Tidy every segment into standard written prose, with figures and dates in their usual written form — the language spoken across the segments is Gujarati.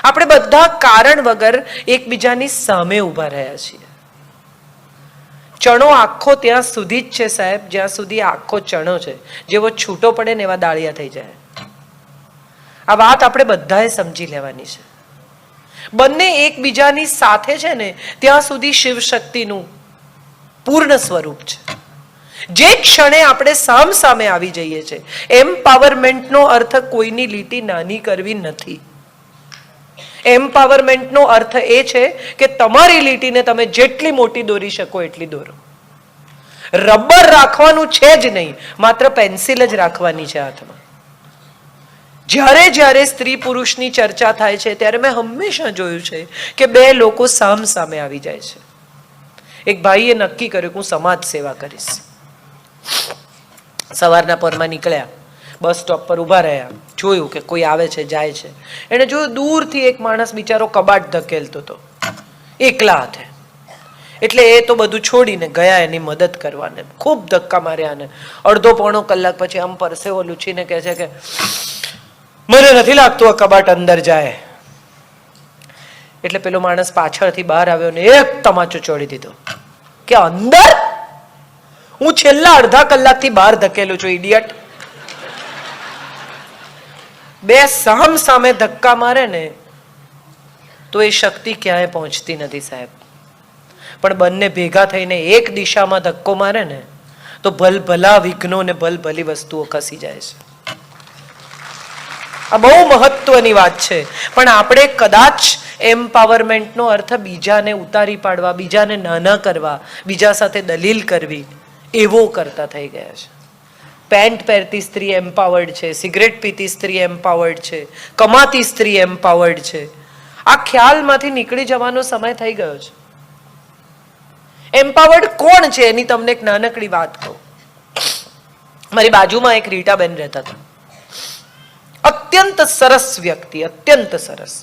આપણે બધા કારણ વગર એકબીજાની સામે ઊભા રહ્યા છીએ. ચણો આખો ત્યાં સુધી જ છે સાહેબ, જ્યાં સુધી આખો ચણો છે. જેવો છૂટો પડે ને એવા દાળિયા થઈ જાય. આ વાત આપણે બધાએ સમજી લેવાની છે. બંને એકબીજાની સાથે છે ને ત્યાં સુધી શિવ શક્તિનું પૂર્ણ સ્વરૂપ છે. જે ક્ષણે આપણે સામ સામે આવી જઈએ છીએ, એમ્પાવરમેન્ટનો અર્થ કોઈની લીટી નાની કરવી નથી. એમ્પાવરમેન્ટનો અર્થ એ છે કે તમારી લીટીને તમે જેટલી મોટી દોરી શકો એટલી દોરો. રબર રાખવાનું છે જ નહીં, માત્ર પેન્સિલ જ રાખવાની છે હાથમાં. જ્યારે જ્યારે સ્ત્રી પુરુષની ચર્ચા થાય છે ત્યારે મેં હંમેશા જોયું છે કે બે લોકો સામ સામે આવી જાય છે. એક ભાઈએ નક્કી કર્યું કે હું સમાજ સેવા કરીશ. સવારના પરમાં નીકળ્યા, બસ સ્ટોપ પર ઊભા રહ્યા, જોયું કે કોઈ આવે છે જાય છે. એને જોયું દૂરથી એક માણસ બિચારો કબાટ ધકેલતો હતો એકલા હાથે. એટલે એ તો બધું છોડીને ગયા એની મદદ કરવાને. ખૂબ ધક્કા માર્યા ને અડધો પોણો કલાક પછી આમ પરસેવો લૂછીને કહે છે કે મને નથી લાગતું આ કબાટ અંદર જાય. એટલે પેલો માણસ પાછળથી બહાર આવ્યો ને એક તમાચો ચોડી દીધો કે અંદર? હું છેલ્લા અડધા કલાકથી બહાર ધકેલું છું ઇડિયટ. બે સામ સામે ધક્કા મારે ને તો એ શક્તિ ક્યાંય પહોંચતી નથી સાહેબ. પણ બંને ભેગા થઈને એક દિશામાં ધક્કો મારે ને તો ભલભલા વિઘ્નો ને ભલભલી વસ્તુઓ ખસી જાય છે. આ બહુ મહત્વની વાત છે. પણ આપણે કદાચ એમ્પાવરમેન્ટનો અર્થ બીજાને ઉતારી પાડવા, બીજાને નાના કરવા, બીજા સાથે દલીલ કરવી એવો કરતા થઈ ગયા છે. પેન્ટ પહેરતી સ્ત્રી એમ્પાવર્ડ છે, સિગરેટ પીતી સ્ત્રી એમ્પાવર્ડ છે, કમાતી સ્ત્રી એમ્પાવર્ડ છે. આ ખ્યાલમાંથી નીકળી જવાનો સમય થઈ ગયો છે. એમ્પાવર્ડ કોણ છે એની તમને એક નાનકડી વાત કહું. મારી બાજુમાં એક રીટાબેન રહેતા હતા. અત્યંત સરસ વ્યક્તિ, અત્યંત સરસ.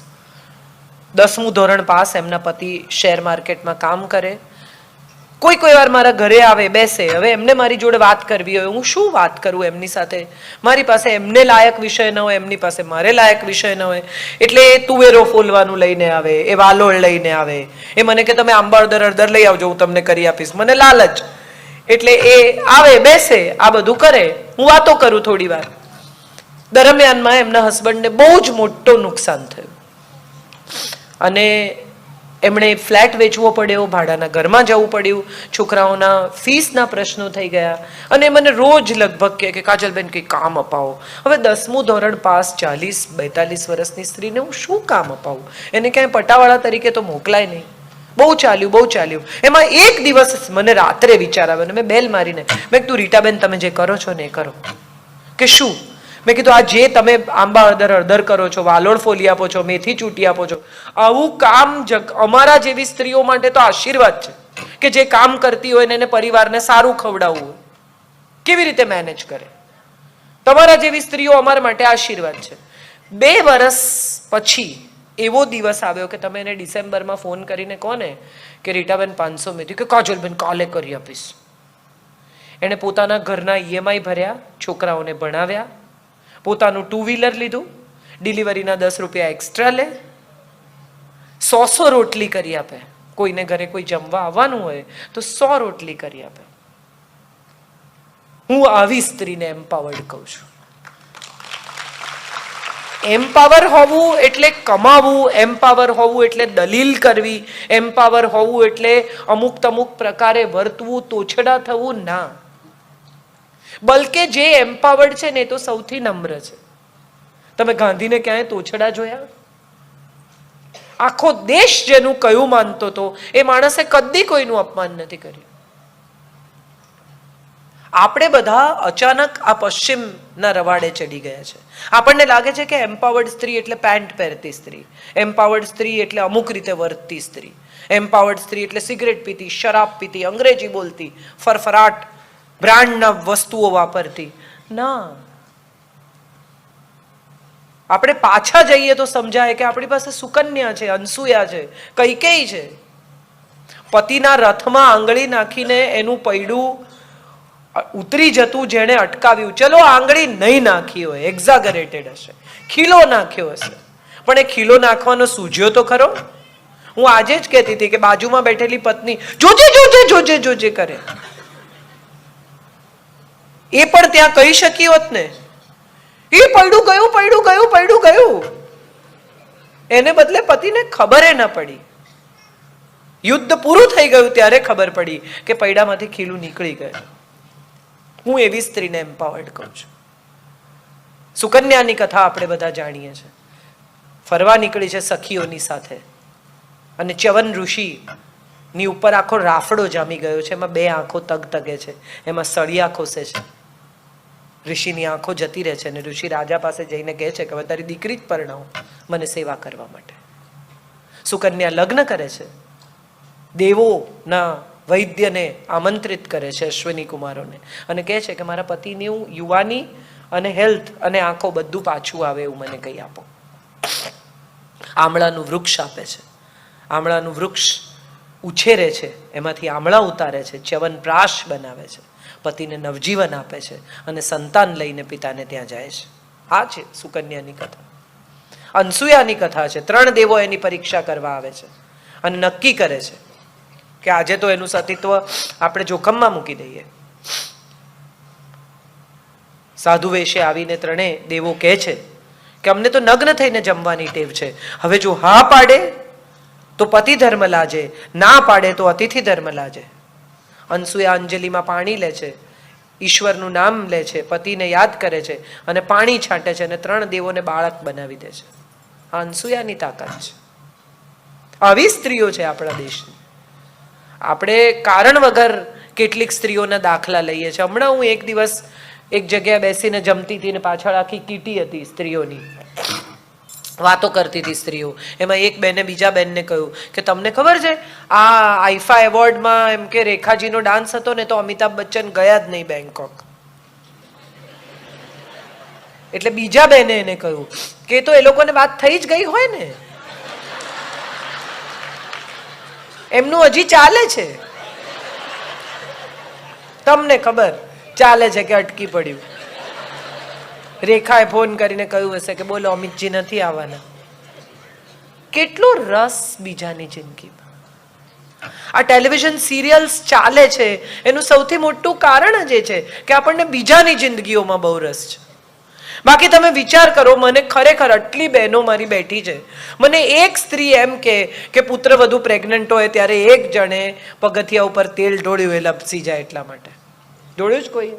10મું ધોરણ પાસ. એમના પતિ શેર માર્કેટમાં કામ કરે. કોઈ વાર મારા ઘરે આવે, બેસે. હવે એમને મારી જોડે વાત કરવી હોય, હું શું વાત કરું એમની સાથે? મારી પાસે એમને લાયક વિષય ન હોય, એમની પાસે મારે લાયક વિષય ન હોય. એટલે એ તુવેરો ફોલવાનું લઈને આવે, એ વાલોળ લઈને આવે, એ મને કે તમે આંબા અડદર લઈ આવજો, હું તમને કરી આપીશ. મને લાલચ. એટલે એ આવે, બેસે, આ બધું કરે, હું વાતો કરું થોડી વાર. દરમિયાનમાં એમના હસબન્ડને બહુ જ મોટું નુકસાન થયું અને એમણે ફ્લેટ વેચવો પડ્યો, ભાડાના ઘરમાં જવું પડ્યું, છોકરાઓના ફીસના પ્રશ્નો થઈ ગયા. અને મને રોજ લગભગ કે કાજલબેન કંઈ કામ અપાવો. હવે 10મું ધોરણ પાસ 40-42 વર્ષની સ્ત્રીને હું શું કામ અપાવું? એને ક્યાંય પટાવાળા તરીકે તો મોકલાય નહીં. બહુ ચાલ્યું. એમાં એક દિવસ મને રાત્રે વિચાર આવ્યો ને મેં બેલ મારીને મેં કીધું રીટાબેન તમે જે કરો છો ને એ કરો. કે શું? મેં કીધું આ જે તમે આંબા અડદર કરો છો, વાલોળ ફોલી આપો છો, મેથી ચૂંટી આપો છો, આવું કામ અમારા જેવી સ્ત્રીઓ માટે તો આશીર્વાદ છે કે જે કામ કરતી હોય ને એને પરિવારને સારું ખવડાવવું હોય. કેવી રીતે મેનેજ કરે? તમારા જેવી સ્ત્રીઓ અમારા માટે આશીર્વાદ છે. 2 વર્ષ પછી એવો દિવસ આવ્યો કે તમે એને ડિસેમ્બરમાં ફોન કરીને કહો ને કે રીટાબેન 500 મેથી, કે કાજલબેન કાલે કરી આપીશ. એણે પોતાના ઘરના EMI ભર્યા, છોકરાઓને ભણાવ્યા, પોતાનું 2 વ્હીલર લીધું, ડિલિવરીના 10 રૂપિયા એક્સ્ટ્રા લે, 100 રોટલી કરી આપે. કોઈને ઘરે કોઈ જમવા આવવાનું હોય તો 100 રોટલી કરી આપે. હું આવી સ્ત્રીને એમ્પાવર્ડ કહું છું. એમ્પાવર હોવું એટલે કમાવું, એમ્પાવર હોવું એટલે દલીલ કરવી, એમ્પાવર હોવું એટલે અમુક પ્રકારે વર્તવું, તોછડા થવું ના. બલકે જે એમ્પાવર્ડ છે ને એ તો સૌથી નમ્ર છે. તમે ગાંધીને ક્યાંય તોછડા જોયા? આખો દેશ જેનું કયું માનતો હતો એ માણસે કદી કોઈનું અપમાન નથી કર્યું. આપણે બધા અચાનક આ પશ્ચિમના રવાડે ચડી ગયા છે. આપણને લાગે છે કે એમ્પાવર્ડ સ્ત્રી એટલે પેન્ટ પહેરતી સ્ત્રી, એમ્પાવર્ડ સ્ત્રી એટલે અમુક રીતે વર્તતી સ્ત્રી, એમ્પાવર્ડ સ્ત્રી એટલે સિગરેટ પીતી, શરાબ પીતી, અંગ્રેજી બોલતી, ફરફરાટ બ્રાન્ડના વસ્તુઓ વાપરતી. ના, આપણે પાછા જઈએ તો સમજાય કે આપણી પાસે સુકન્યા છે, અનસુયા છે, કૈકેયી છે. પતિના રથમાં આંગળી નાખીને એનું પૈડું ઉતરી જતું જેણે અટકાવ્યું. ચલો આંગળી નહીં નાખી હોય, એક્ઝાગરેટેડ હશે, ખીલો નાખ્યો હશે, પણ એ ખીલો નાખવાનો સૂઝ્યો તો ખરો? હું આજે જ કહેતી હતી કે બાજુમાં બેઠેલી પત્ની જોજે જોજે જોજે જોજે કરે, એ પણ ત્યાં કહી શકી હોત ને, એ પૈડું ગયું પૈડું ગયું પૈડું ગયું, એને બદલે પતિને ખબર ન પડી. યુદ્ધ પૂરું થઈ ગયું ત્યારે ખબર પડી કે પૈડામાંથી ખીલું નીકળી ગયું. હું એવી સ્ત્રીને એમ્પાવર્ડ કહું છું. સુકન્યાની કથા આપણે બધા જાણીએ છીએ. ફરવા નીકળી છે સખીઓની સાથે અને ચ્યવન ઋષિ ની ઉપર આખો રાફડો જામી ગયો છે, એમાં 2 આંખો તગે છે, એમાં સળિયા ખોસે છે. ઋષિની આંખો જતી રહે છે અને ઋષિ રાજા પાસે જઈને કહે છે કે હવે તારી દીકરી જ પરણાવો મને સેવા કરવા માટે. સુકન્યા લગ્ન કરે છે, દેવોના વૈદ્યને આમંત્રિત કરે છે, અશ્વિની કુમારોને, અને કહે છે કે મારા પતિની હું યુવાની અને હેલ્થ અને આંખો બધું પાછું આવે એવું મને કહી આપો. આમળાનું વૃક્ષ આપે છે, આમળાનું વૃક્ષ ઉછેરે છે, એમાંથી આમળા ઉતારે છે, ચ્યવન પ્રાશ બનાવે છે, પતિને નવજીવન આપે છે અને સંતાન લઈને પિતાને ત્યાં જાય છે. આ છે સુકન્યાની કથા. અનસુયાની કથા છે. 3 દેવો એની પરીક્ષા કરવા આવે છે અને નક્કી કરે છે કે આજે તો એનું સતીત્વ આપણે જોખમમાં મૂકી દઈએ. સાધુ વેશે આવીને 3 દેવો કહે છે કે અમને તો નગ્ન થઈને જમવાની ટેવ છે, હવે જો હા પાડે તો પતિ ધર્મ લાજે, ના પાડે તો અતિથિ ધર્મ લાજે. અનસુયા અંજલિમાં પાણી લે છે, ઈશ્વરનું નામ લે છે, પતિને યાદ કરે છે અને પાણી છાંટે છે અને 3 દેવોને બાળક બનાવી દે છે. આ અનસુયાની તાકાત છે. આવી સ્ત્રીઓ છે આપણા દેશની. આપણે કારણ વગર કેટલીક સ્ત્રીઓના દાખલા લઈએ છીએ. હમણાં હું એક દિવસ એક જગ્યાએ બેસીને જમતી હતી ને પાછળ આખી કીટી હતી સ્ત્રીઓની, વાતો કરતી હતી સ્ત્રીઓ. એમાં એક બેને બીજા બેનને કહ્યું કે તમને ખબર છે આ આઈફા એવોર્ડમાં એમ કે રેખાજીનો ડાન્સ હતો ને તો અમિતાભ બચ્ચન ગયા જ નહીં બેંકોક. એટલે બીજા બેને એને કહ્યું કે તો એ લોકોને વાત થઈ જ ગઈ હોય ને, એમનું હજી ચાલે છે, તમને ખબર ચાલે છે કે અટકી પડ્યું. રેખાએ ફોન કરીને કહ્યું હશે કે બોલો અમિતજી નથી આવવાના. કેટલો રસ બીજાની જિંદગીમાં. આ ટેલિવિઝન સિરિયલ્સ ચાલે છે એનું સૌથી મોટું કારણ જ એ છે કે આપણને બીજાની જિંદગીઓમાં બહુ રસ છે. બાકી તમે વિચાર કરો, મને ખરેખર આટલી બહેનો મારી બેઠી છે, મને એક સ્ત્રી એમ કે પુત્ર વધુ પ્રેગ્નન્ટ હોય ત્યારે એક જણે પગથિયા ઉપર તેલ ઢોળ્યું એ લપસી જાય એટલા માટે. ઢોળ્યું જ કોઈ?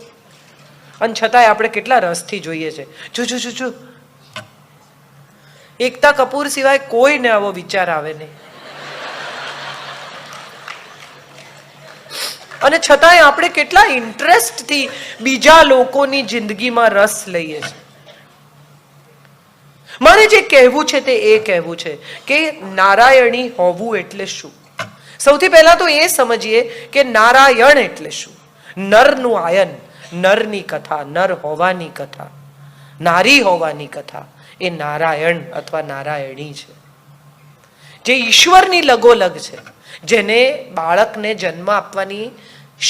અને છતાંય આપણે કેટલા રસથી જોઈએ છે. જો જો જો એકતા કપૂર સિવાય કોઈને આવો વિચાર આવે નહીં, અને છતાંય આપણે કેટલા ઇન્ટરેસ્ટથી બીજા લોકોની જિંદગીમાં રસ લઈએ છીએ. મારે જે કહેવું છે તે એ કહેવું છે કે નારાયણી હોવું એટલે શું. સૌથી પહેલા તો એ સમજીએ કે નારાયણ એટલે શું. નરનું આયન, નરની કથા, નર હોવાની કથા, નારી હોવાની કથા એ નારાયણ અથવા નારાયણી છે, જે ઈશ્વરની લગોલગ છે, જેને બાળકને જન્મ આપવાની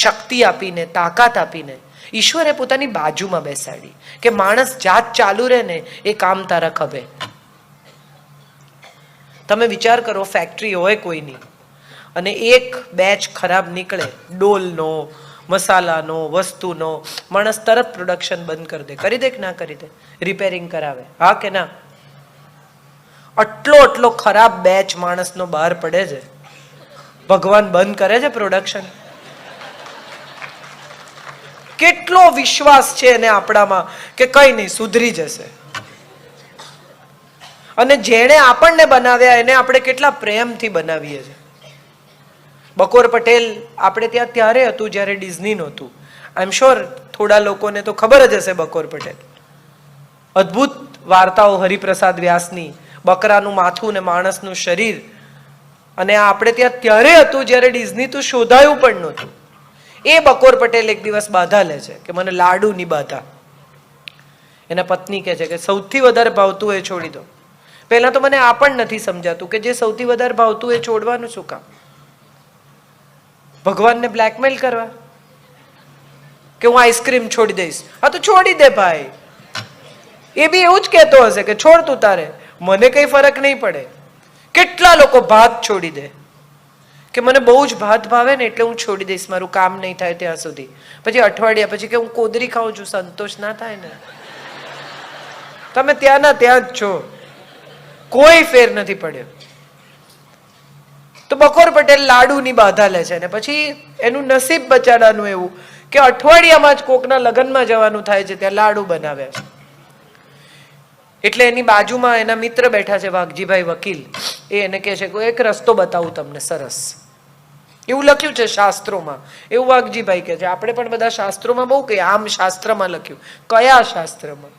શક્તિ આપીને, તાકાત આપીને ઈશ્વરે પોતાની બાજુમાં બેસાડી કે માણસ જાત ચાલુ રહે ને એ કામ તારા ખભે. તમે વિચાર કરો, ફેક્ટરી હોય કોઈની અને એક બેચ ખરાબ નીકળે, ડોલનો, મસાલાનો, વસ્તુનો, માણસ તરત પ્રોડક્શન બંધ કરી દે. કરી દે કે ના કરી દે? રિપેરિંગ કરાવે, હા કે ના? આટલો ખરાબ બેચ માણસનો બહાર પડે છે, ભગવાન બંધ કરે છે પ્રોડક્શન? કેટલો વિશ્વાસ છે એને આપણામાં કે કઈ નહીં, સુધરી જશે. અને જેણે આપણને બનાવ્યા એને આપણે કેટલા પ્રેમથી બનાવીએ છીએ. બકોર પટેલ આપણે ત્યાં ત્યારે હતું જ્યારે ડિઝની નહોતું. આઈ એમ શ્યોર થોડા લોકોને તો ખબર જ હશે બકોર પટેલ. અદ્ભુત વાર્તાઓ હરિપ્રસાદ વ્યાસની, બકરાનું માથું ને માણસનું શરીર. અને આપણે ત્યાં ત્યારે હતું જ્યારે ડિઝની તો શોધાયું પણ નહોતું. એ બકોર પટેલ એક દિવસ બાધા લે છે કે મને લાડુની બાધા. એના પત્ની કહે છે કે સૌથી વધારે ભાવતું એ છોડી દો. પહેલા તો મને આ પણ નથી સમજાતું કે જે સૌથી વધારે ભાવતું એ છોડવાનું શું કામ? ભગવાનને બ્લેકમેલ કરવા કે હું આઈસ્ક્રીમ છોડી દઈશ. હા તો છોડી દે ભાઈ. એ બી એવું જ કહેતો હશે કે છોડ તું તારે, મને કઈ ફરક નહીં પડે. કેટલા લોકો ભાત છોડી દે કે મને બહુ જ ભાત ભાવે ને એટલે હું છોડી દઈશ, મારું કામ નહીં થાય ત્યાં સુધી. પછી અઠવાડિયા પછી કે હું કોદરી ખાઉં છું, સંતોષ ના થાય ને. તમે ત્યાંના ત્યાં જ છો, કોઈ ફેર નથી પડ્યો. તો બકોર પટેલ લાડુની બાધા લે છે ને પછી એનું નસીબ બચાડાનું એવું કે અઠવાડિયામાં જ કોકના લગ્નમાં જવાનું થાય છે, ત્યાં લાડુ બનાવ્યા છે. એટલે એની બાજુમાં એના મિત્ર બેઠા છે વાઘજીભાઈ વકીલ, એ એને કહે છે કે એક રસ્તો બતાવું તમને સરસ, એવું લખ્યું છે શાસ્ત્રોમાં. એવું વાઘજીભાઈ કહે છે. આપણે પણ બધા શાસ્ત્રોમાં બહુ કહીએ આમ શાસ્ત્રમાં લખ્યું. કયા શાસ્ત્રમાં?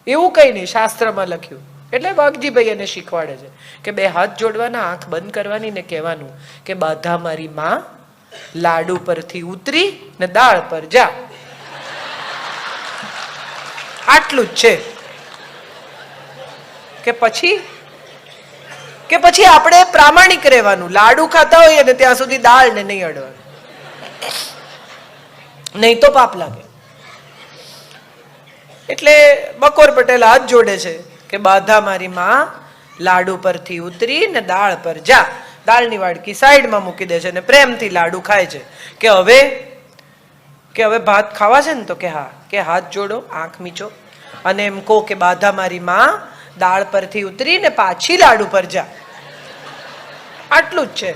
એવું કઈ નહીં, શાસ્ત્રમાં લખ્યું. એટલે વાઘજીભાઈ એને શીખવાડે છે કે બે હાથ જોડવાના, આંખ બંધ કરવાની ને કહેવાનું કે બાધા મારી માં, લાડુ પરથી ઉતરી ને દાળ પર જા. આટલું જ છે. કે પછી આપણે પ્રામાણિક રહેવાનું, લાડુ ખાતા હોઈએ ને ત્યાં સુધી દાળ ને નહીં અડવાનું, નહીં તો પાપ લાગે. એટલે બકોર પટેલ હાથ જોડે છે કે બાધા મારી માં, લાડુ પરથી ઉતરી ને દાળ પર જા. દાળની વાડકી સાઈડમાં મૂકી દે છે અને પ્રેમથી લાડુ ખાય છે. કે હવે ભાત ખાવા છે ને? તો કે હા. કે હાથ જોડો, આંખ મીચો અને એમ કહો કે બાધા મારી માં, દાળ પરથી ઉતરી ને પાછી લાડુ પર જા. આટલું જ છે.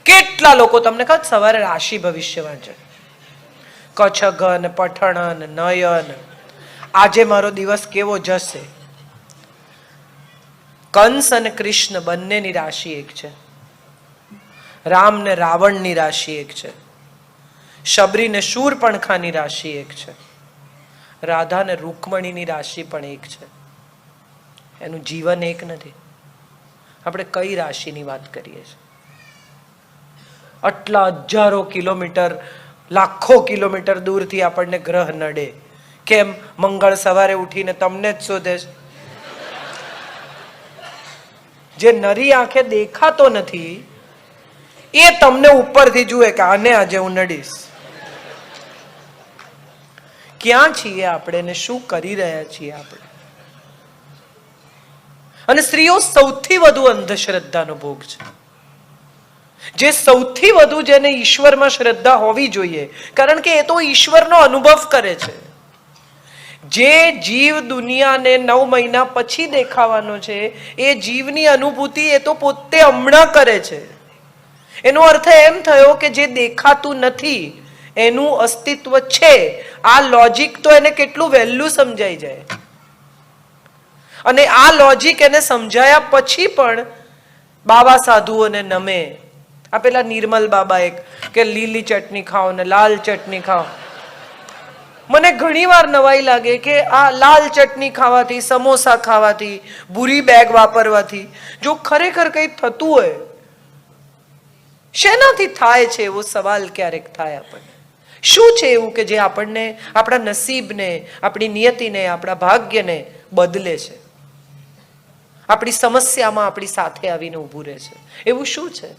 કેટલા લોકો તમને કહો સવારે રાશિ ભવિષ્ય વાંચે, કચ્છગન, પઠણન, નયન, આજે મારો દિવસ કેવો જશે. કંસ અને કૃષ્ણ બંનેની રાશિ એક છે. રામ ને રાવણની રાશિ એક છે. શબરી ને શૂરપણખાની રાશિ એક છે. રાધા ને રૂકમણીની રાશિ પણ એક છે. એનું જીવન એક નથી. આપણે કઈ રાશિની વાત કરીએ છીએ? આટલા હજારો કિલોમીટર, લાખો કિલોમીટર દૂરથી આપણને ગ્રહ નડે. કેમ? મંગળ સવારે ઉઠીને તમને જ શોધે છે. જે નરી આંખે દેખાતો નથી એ તમને ઉપરથી જુએ કે આને આજે હું નડીશ. ક્યાં છીએ આપણે ને શું કરી રહ્યા છીએ આપણે? અને સ્ત્રીઓ સૌથી વધુ અંધશ્રદ્ધાનો ભોગ છે. જે સૌથી વધુ જેને ઈશ્વરમાં શ્રદ્ધા હોવી જોઈએ, કારણ કે એ તો ઈશ્વરનો અનુભવ કરે છે. જે જીવ દુનિયાને 9 મહિના પછી દેખાવાનો છે, એ જીવની અનુભૂતિ એ તો પોતે હમણાં કરે છે. એનો અર્થ એમ થયો કે જે દેખાતું નથી એનું અસ્તિત્વ છે. આ લોજિક તો એને કેટલું વહેલું સમજાઈ જાય. અને આ લોજિક એને સમજાયા પછી પણ બાબા સાધુઓને નમે. આ પેલા નિર્મલ બાબા એક કે લીલી ચટણી ખાઓ ને લાલ ચટણી ખાઓ. મને ઘણી વાર નવાઈ લાગે કે આ લાલ ચટણી ખાવાથી, સમોસા ખાવાથી, બુરી બેગ વાપરવાથી જો ખરેખર કંઈ થતું હોય, શેનાથી થાય છે એવો સવાલ ક્યારેક થાય આપણને. શું છે એવું કે જે આપણને, આપણા નસીબને, આપણી નિયતિને, આપણા ભાગ્યને બદલે છે, આપણી સમસ્યામાં આપણી સાથે આવીને ઊભું રહે છે? એવું શું છે?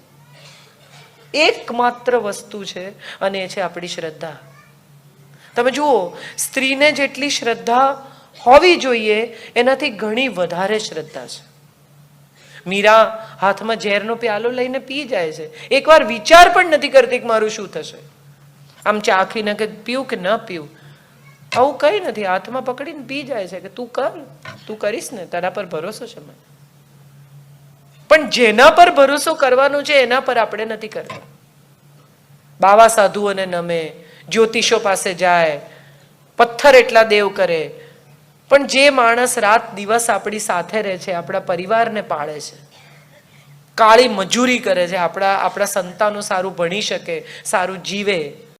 એકમાત્ર વસ્તુ છે અને એ છે આપણી શ્રદ્ધા. તમે જુઓ, સ્ત્રીને જેટલી શ્રદ્ધા હોવી જોઈએ એનાથી ઘણી વધારે શ્રદ્ધા છે. મીરા હાથમાં ઝેરનો પ્યાલો લઈને પી જાય છે. એકવાર વિચાર પણ નથી કરતી કે મારું શું થશે. આમ ચાખીને કે પીવું કે ન પીવું, આવું કઈ નથી. હાથમાં પકડીને પી જાય છે કે તું કર, તું કરીશ ને, તારા પર ભરોસો છે મને. પણ જેના પર ભરોસો કરવાનો છે એના પર આપણે નથી કરતા. બાવા સાધુઓને નમે, જ્યોતિષો પાસે જાય, પથ્થર એટલા દેવ કરે, પણ જે માણસ રાત દિવસ આપણી સાથે રહે છે, આપણા પરિવારને પાળે છે, કાળી મજૂરી કરે છે, આપણા સંતાનો સારું ભણી શકે, સારું જીવે,